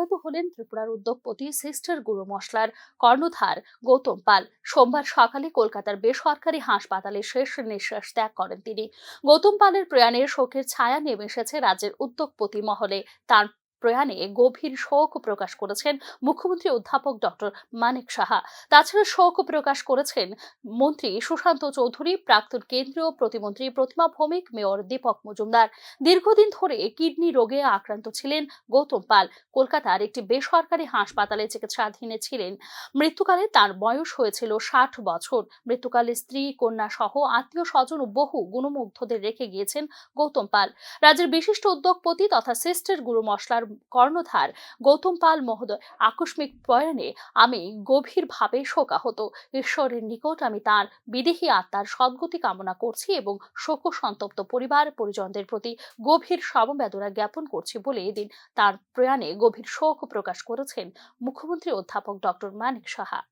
প্রয়াত হলেন ত্রিপুরার উদ্যোগপতি সিস্টার গুরু মশলার কর্ণধার গৌতম পাল। সোমবার সকালে কলকাতার বেসরকারি হাসপাতালে শেষ নিঃশ্বাস ত্যাগ করেন তিনি। গৌতম পালের প্রয়াণে শোকের ছায়া নেমে এসেছে রাজ্যের উদ্যোগপতি মহলে। তার প্রয়াণে গভীর শোক প্রকাশ করেছেন মুখ্যমন্ত্রী অধ্যাপক ডক্টর মানিক সাহা। তাছাড়া শোক প্রকাশ করেছেন মন্ত্রী সুশান্ত চৌধুরী, প্রাক্তন কেন্দ্রীয় প্রতিমন্ত্রী প্রতিমা ভৌমিক, মেয়র দীপক মজুমদার। দীর্ঘদিন ধরে কিডনি রোগে আক্রান্ত ছিলেন গৌতম পাল। কলকাতার একটি বেসরকারি হাসপাতালে চিকিৎসাধীনে ছিলেন। মৃত্যুকালে তার বয়স হয়েছিল 60 বছর। মৃত্যুকালে স্ত্রী, কন্যা সহ আত্মীয় স্বজন ও বহু গুণমুগ্ধদের রেখে গিয়েছেন গৌতম পাল। রাজ্যের বিশিষ্ট উদ্যোগপতি তথা সিস্টার গুরু মশলার কর্ণধার গৌতম পাল মহোদয় আকস্মিক প্রয়াণে আমি গভীরভাবে শোকাহত। ঈশ্বরের নিকট আমি তার বিদেহী আত্মার সদ্গতি কামনা করছি এবং শোকসন্তপ্ত পরিবার পরিজনদের প্রতি গভীর সমবেদনা জ্ঞাপন করছি বলে এদিন তার প্রয়াণে গভীর শোক প্রকাশ করেছেন মুখ্যমন্ত্রী অধ্যাপক ডক্টর মানিক সাহা।